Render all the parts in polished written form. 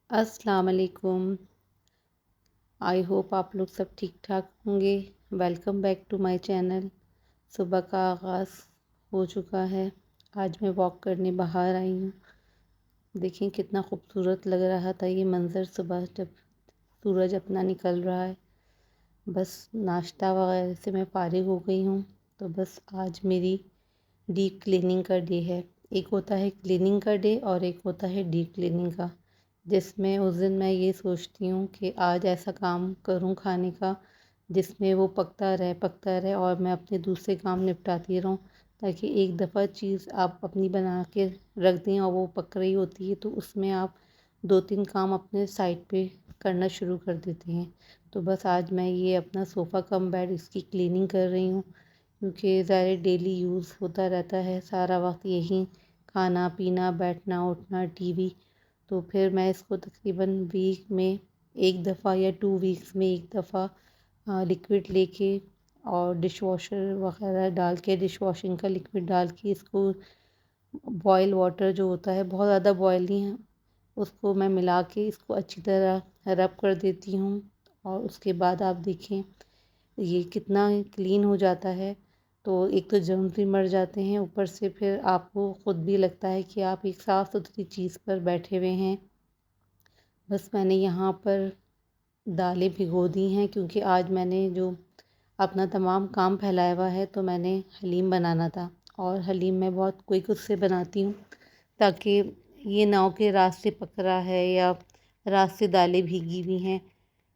अस्सलाम वालेकुम। I hope आप लोग सब ठीक ठाक होंगे। Welcome back to my channel. सुबह का आगाज़ हो चुका है। आज मैं वॉक करने बाहर आई हूँ। देखें कितना खूबसूरत लग रहा था ये मंज़र सुबह जब सूरज अपना निकल रहा है। बस नाश्ता वगैरह से मैं फ़ारिग हो गई हूँ। तो बस आज मेरी डीप क्लीनिंग का डे है। एक होता है क्लीनिंग का डे और एक होता है डीप क्लीनिंग का, जिसमें उस दिन मैं ये सोचती हूँ कि आज ऐसा काम करूँ खाने का जिसमें वो पकता रहे और मैं अपने दूसरे काम निपटाती रहूँ, ताकि एक दफ़ा चीज़ आप अपनी बना के रख दें और वो पक रही होती है तो उसमें आप दो तीन काम अपने साइड पे करना शुरू कर देते हैं। तो बस आज मैं ये अपना सोफ़ा कम बेड इसकी क्लीनिंग कर रही हूँ, क्योंकि ज़ाहिर डेली यूज़ होता रहता है सारा वक्त यही खाना पीना बैठना उठना टीवी। तो फिर मैं इसको तकरीबन वीक में एक दफ़ा या 2 वीक्स में एक दफ़ा लिक्विड लेके और डिश वॉशर वगैरह डाल के डिश वॉशिंग का लिक्विड डाल के इसको बॉयल वाटर जो होता है बहुत ज़्यादा बॉयल नहीं है उसको मैं मिला के इसको अच्छी तरह रब कर देती हूँ। और उसके बाद आप देखें ये कितना क्लीन हो जाता है। तो एक तो जर्म्स भी मर जाते हैं, ऊपर से फिर आपको ख़ुद भी लगता है कि आप एक साफ़ सुथरी चीज़ पर बैठे हुए हैं। बस मैंने यहाँ पर दालें भिगो दी हैं, क्योंकि आज मैंने जो अपना तमाम काम फैलाया हुआ है तो मैंने हलीम बनाना था। और हलीम मैं बहुत क्विक उससे बनाती हूँ, ताकि ये ना हो कि रात से पक रहा है या रात से दालें भीगी हुई हैं,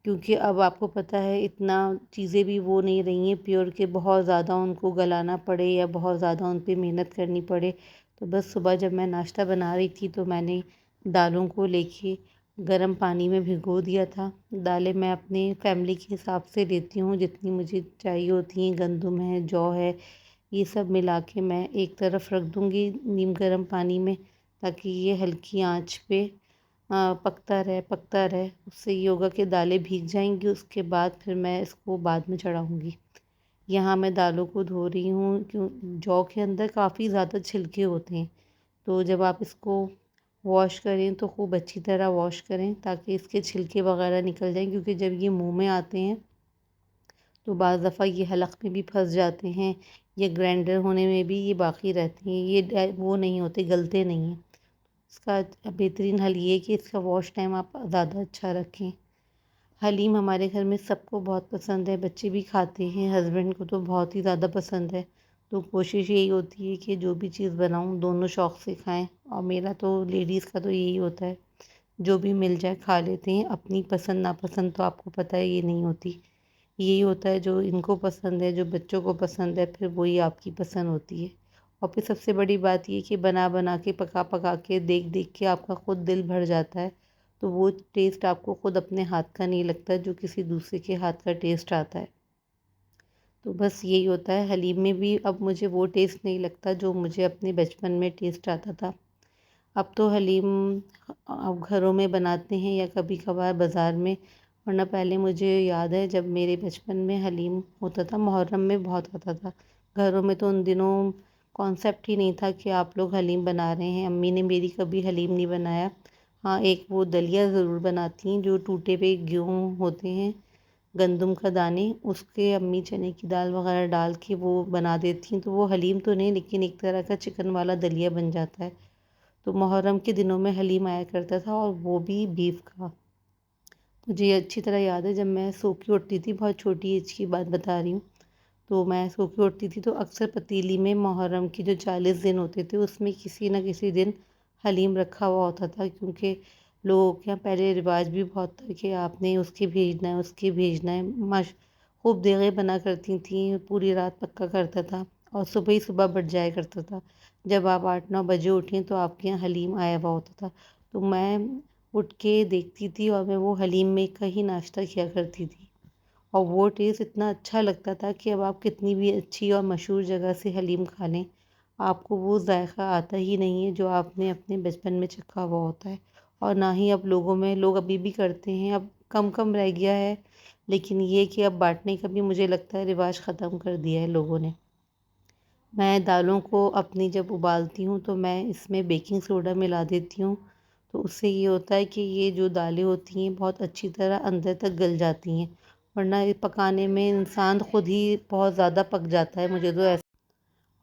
क्योंकि अब आपको पता है इतना चीज़ें भी वो नहीं रही हैं प्योर के बहुत ज़्यादा उनको गलाना पड़े या बहुत ज़्यादा उन पे मेहनत करनी पड़े। तो बस सुबह जब मैं नाश्ता बना रही थी तो मैंने दालों को लेके गर्म पानी में भिगो दिया था। दालें मैं अपनी फैमिली के हिसाब से लेती हूँ, जितनी मुझे चाहिए होती हैं। गंदम है, जौ है, ये सब मिला के मैं एक तरफ रख दूँगी नीम गर्म पानी में, ताकि ये हल्की आंच पे पकता रहे। उससे ये होगा कि दालें भीग जाएंगी। उसके बाद फिर मैं इसको बाद में चढ़ाऊँगी। यहाँ मैं दालों को धो रही हूँ, क्यों जौ के अंदर काफ़ी ज़्यादा छिलके होते हैं। तो जब आप इसको वॉश करें तो खूब अच्छी तरह वॉश करें, ताकि इसके छिलके वगैरह निकल जाएं, क्योंकि जब ये मुंह में आते हैं तो बाज़ दफ़ा ये हलक में भी फंस जाते हैं या ग्राइंडर होने में भी ये बाकी रहते हैं। ये वो नहीं होते, गलते नहीं हैं। इसका बेहतरीन हल ये है कि इसका वॉश टाइम आप ज़्यादा अच्छा रखें। हलीम हमारे घर में सबको बहुत पसंद है, बच्चे भी खाते हैं, हस्बैंड को तो बहुत ही ज़्यादा पसंद है। तो कोशिश यही होती है कि जो भी चीज़ बनाऊँ दोनों शौक़ से खाएं। और मेरा तो लेडीज़ का तो यही होता है, जो भी मिल जाए खा लेते हैं। अपनी पसंद नापसंद तो आपको पता है ये नहीं होती। यही होता है जो इनको पसंद है, जो बच्चों को पसंद है, फिर वही आपकी पसंद होती है। और फिर सबसे बड़ी बात ये कि बना बना के पका पका के देख देख के आपका ख़ुद दिल भर जाता है। तो वो टेस्ट आपको ख़ुद अपने हाथ का नहीं लगता जो किसी दूसरे के हाथ का टेस्ट आता है। तो बस यही होता है, हलीम में भी अब मुझे वो टेस्ट नहीं लगता जो मुझे अपने बचपन में टेस्ट आता था। अब तो हलीम अब घरों में बनाते हैं या कभी कभार बाज़ार में, वरना पहले मुझे याद है जब मेरे बचपन में हलीम होता था, मुहर्रम में बहुत आता था। घरों में तो उन दिनों कॉन्सेप्ट ही नहीं था कि आप लोग हलीम बना रहे हैं। अम्मी ने मेरी कभी हलीम नहीं बनाया। हाँ, एक वो दलिया ज़रूर बनाती हैं जो टूटे हुए गेहूँ होते हैं, गंदम का दाने, उसके अम्मी चने की दाल वगैरह डाल के वो बना देती हैं। तो वो हलीम तो नहीं, लेकिन एक तरह का चिकन वाला दलिया बन जाता है। तो मुहर्रम के दिनों में हलीम आया करता था, और वो भी बीफ का। मुझे अच्छी तरह याद है जब मैं सो के उठती थी, बहुत छोटी एज की बात बता रही हूँ। तो मैं सो के उठती थी तो अक्सर पतीली में मुहर्रम की जो 40 दिन होते थे उसमें किसी न किसी दिन हलीम रखा हुआ होता था, क्योंकि लोगों के यहाँ पहले रिवाज भी बहुत था कि आपने उसके भेजना है, उसके भेजना है। मश खूब देगें बना करती थी, पूरी रात पक्का करता था और सुबह ही सुबह बट जाया करता था। जब आप 8-9 बजे उठें तो आपके यहाँ हलीम आया हुआ होता था। तो मैं उठ के देखती थी और मैं वो हलीम में का ही नाश्ता किया करती थी। और वो टेस्ट इतना अच्छा लगता था कि अब आप कितनी भी अच्छी और मशहूर जगह से हलीम खा लें, आपको वो जायका आता ही नहीं है जो आपने अपने बचपन में चखा हुआ होता है। और ना ही अब लोगों में, लोग अभी भी करते हैं, अब कम कम रह गया है। लेकिन ये कि अब बांटने का भी मुझे लगता है रिवाज ख़त्म कर दिया है लोगों ने। मैं दालों को अपनी जब उबालती हूँ तो मैं इसमें बेकिंग सोडा मिला देती हूँ, تو اس سے یہ ہوتا ہے کہ یہ جو دالیں ہوتی ہیں بہت اچھی طرح اندر تک گل جاتی ہیں، ورنہ یہ پکانے میں انسان خود ہی بہت زیادہ پک جاتا ہے، مجھے تو ایسا۔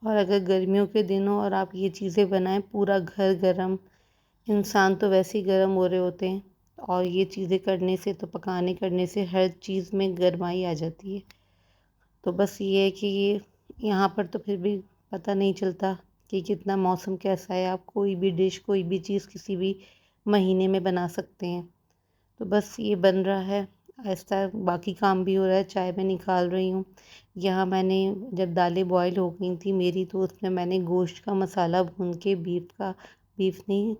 اور اگر گرمیوں کے دنوں اور آپ یہ چیزیں بنائیں، پورا گھر گرم، انسان تو ویسے ہی گرم ہو رہے ہوتے ہیں، اور یہ چیزیں کرنے سے تو پکانے کرنے سے ہر چیز میں گرمائی آ جاتی ہے۔ تو بس یہ ہے کہ یہاں پر تو پھر بھی پتہ نہیں چلتا کہ کتنا موسم کیسا ہے، آپ کوئی بھی ڈش کوئی بھی چیز کسی بھی مہینے میں بنا سکتے ہیں۔ تو بس یہ بن رہا ہے آہستہ، باقی کام بھی ہو رہا ہے، چائے میں نکال رہی ہوں۔ یہاں میں نے جب دالیں بوائل ہو گئی تھیں میری، تو اس میں نے گوشت کا مسالہ بھون کے بیف نہیں،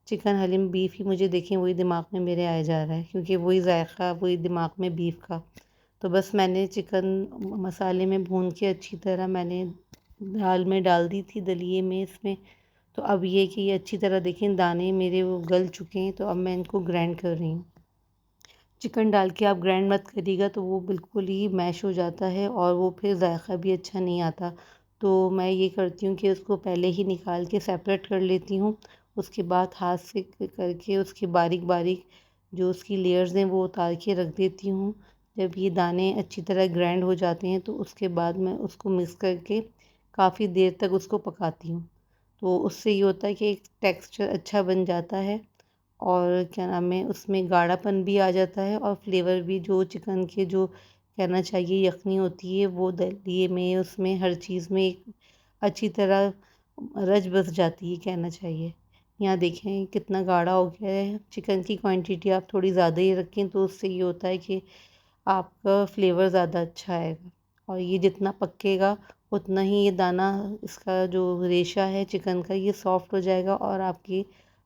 چکن حلیم بیف ہی مجھے دیکھیں وہی دماغ میں میرے آئے جا رہا ہے، کیونکہ وہی ذائقہ وہی دماغ میں بیف کا۔ تو بس میں نے چکن مسالے میں بھون کے اچھی طرح میں نے دال میں ڈال دی تھی، دلیے میں اس میں۔ تو اب یہ کہ یہ اچھی طرح دیکھیں دانے میرے وہ گل چکے ہیں، تو اب میں ان کو گرائنڈ کر رہی ہوں۔ چکن ڈال کے آپ گرائنڈ مت کریے گا تو وہ بالکل ہی میش ہو جاتا ہے، اور وہ پھر ذائقہ بھی اچھا نہیں آتا۔ تو میں یہ کرتی ہوں کہ اس کو پہلے ہی نکال کے سیپریٹ کر لیتی ہوں، اس کے بعد ہاتھ سے کر کے اس کی باریک باریک جو اس کی لیئرز ہیں وہ اتار کے رکھ دیتی ہوں۔ جب یہ دانے اچھی طرح گرائنڈ ہو جاتے ہیں تو اس کے بعد میں اس کو مکس کر کے کافی دیر تک اس کو پکاتی ہوں۔ تو اس سے یہ ہوتا ہے کہ ایک ٹیکسچر اچھا بن جاتا ہے، اور کیا نام ہے اس میں گاڑھا پن بھی آ جاتا ہے، اور فلیور بھی جو چکن کے جو کہنا چاہیے یخنی ہوتی ہے وہ دلیے میں اس میں ہر چیز میں ایک اچھی طرح رچ بس جاتی ہے کہنا چاہیے۔ یہاں دیکھیں کتنا گاڑھا ہو گیا ہے، چکن کی کوانٹٹی آپ تھوڑی زیادہ ہی رکھیں تو اس سے یہ ہوتا ہے کہ آپ کا فلیور زیادہ اچھا آئے گا، اور یہ جتنا پکے گا اتنا ہی یہ دانہ اس کا جو ریشہ ہے چکن کا یہ سافٹ ہو جائے گا، اور آپ کی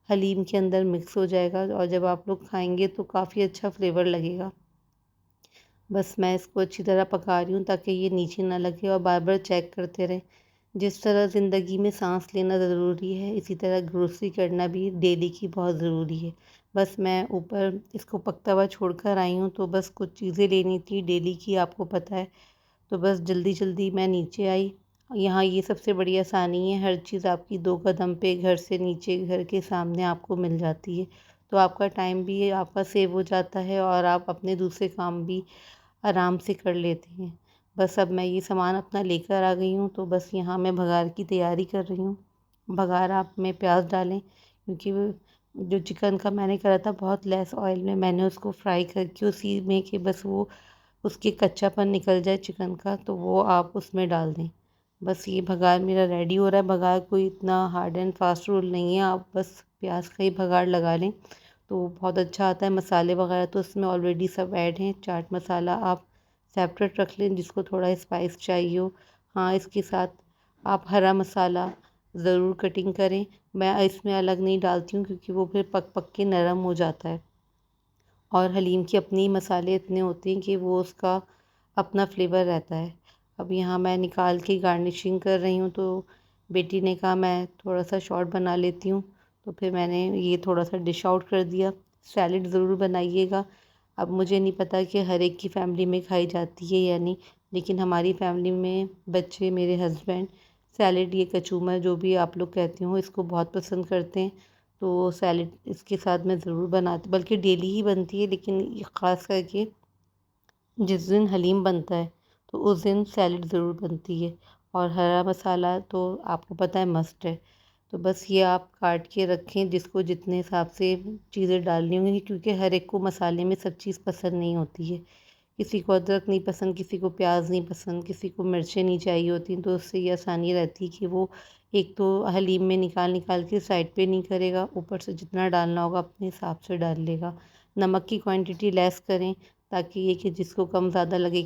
حلیم کے اندر مکس ہو جائے گا، اور جب آپ لوگ کھائیں گے تو کافی اچھا فلیور لگے گا۔ بس میں اس کو اچھی طرح پکا رہی ہوں تاکہ یہ نیچے نہ لگے، اور بار بار چیک کرتے رہیں۔ جس طرح زندگی میں سانس لینا ضروری ہے، اسی طرح گروسری کرنا بھی ڈیلی کی بہت ضروری ہے۔ بس میں اوپر اس کو پکتا ہوا چھوڑ کر آئی ہوں، تو بس کچھ چیزیں لینی تھی ڈیلی کی، آپ کو پتہ ہے، تو بس جلدی جلدی میں نیچے آئی۔ یہاں یہ سب سے بڑی آسانی ہے، ہر چیز آپ کی 2 قدم پہ گھر سے نیچے گھر کے سامنے آپ کو مل جاتی ہے، تو آپ کا ٹائم بھی آپ کا سیو ہو جاتا ہے، اور آپ اپنے دوسرے کام بھی آرام سے کر لیتے ہیں۔ بس اب میں یہ سامان اپنا لے کر آ گئی ہوں، تو بس یہاں میں بھگار کی تیاری کر رہی ہوں۔ بھگار آپ میں پیاز ڈالیں، کیونکہ جو چکن کا میں نے کرا تھا بہت لیس آئل میں نے اس کو فرائی کر کے اسی میں کہ بس وہ اس کے کچا پن نکل جائے چکن کا، تو وہ آپ اس میں ڈال دیں۔ بس یہ بھگار میرا ریڈی ہو رہا ہے۔ بھگار کوئی اتنا ہارڈ اینڈ فاسٹ رول نہیں ہے، آپ بس پیاز کا ہی بھگار لگا لیں تو وہ بہت اچھا آتا ہے۔ مسالے وغیرہ تو اس میں آلریڈی سب ایڈ ہیں، چاٹ مسالہ آپ سیپریٹ رکھ لیں جس کو تھوڑا اسپائس چاہیے ہو۔ ہاں، اس کے ساتھ آپ ہرا مسالہ ضرور کٹنگ کریں، میں اس میں الگ نہیں ڈالتی ہوں کیونکہ وہ پھر پک پک کے نرم ہو جاتا ہے، اور حلیم کے اپنے مسالے اتنے ہوتے ہیں کہ وہ اس کا اپنا فلیور رہتا ہے۔ اب یہاں میں نکال کے گارنشنگ کر رہی ہوں، تو بیٹی نے کہا میں تھوڑا سا شارٹ بنا لیتی ہوں، تو پھر میں نے یہ تھوڑا سا ڈش آؤٹ کر دیا۔ سیلڈ ضرور بنائیے گا۔ اب مجھے نہیں پتہ کہ ہر ایک کی فیملی میں کھائی جاتی ہے یا نہیں، لیکن ہماری فیملی میں بچے، میرے ہسبینڈ سیلڈ، یہ کچومر جو بھی آپ لوگ کہتے ہو، اس کو بہت پسند کرتے ہیں، تو سیلڈ اس کے ساتھ میں ضرور بناتی، بلکہ ڈیلی ہی بنتی ہے، لیکن خاص کر کے جس دن حلیم بنتا ہے تو اس دن سیلڈ ضرور بنتی ہے، اور ہرا مسالہ تو آپ کو پتہ ہے مسٹ ہے۔ تو بس یہ آپ کاٹ کے رکھیں جس کو جتنے حساب سے چیزیں ڈالنی ہوں گی، کیونکہ ہر ایک کو مسالے میں سب چیز پسند نہیں ہوتی ہے، کسی کو ادرک نہیں پسند، کسی کو پیاز نہیں پسند، کسی کو مرچیں نہیں چاہیے ہوتی، تو اس سے یہ آسانی رہتی ہے کہ وہ ایک تو حلیم میں نکال نکال کے سائڈ پہ نہیں کرے گا، اوپر سے جتنا ڈالنا ہوگا اپنے حساب سے ڈال لے گا۔ نمک کی کوانٹٹی لیس کریں تاکہ یہ کہ جس کو کم زیادہ لگے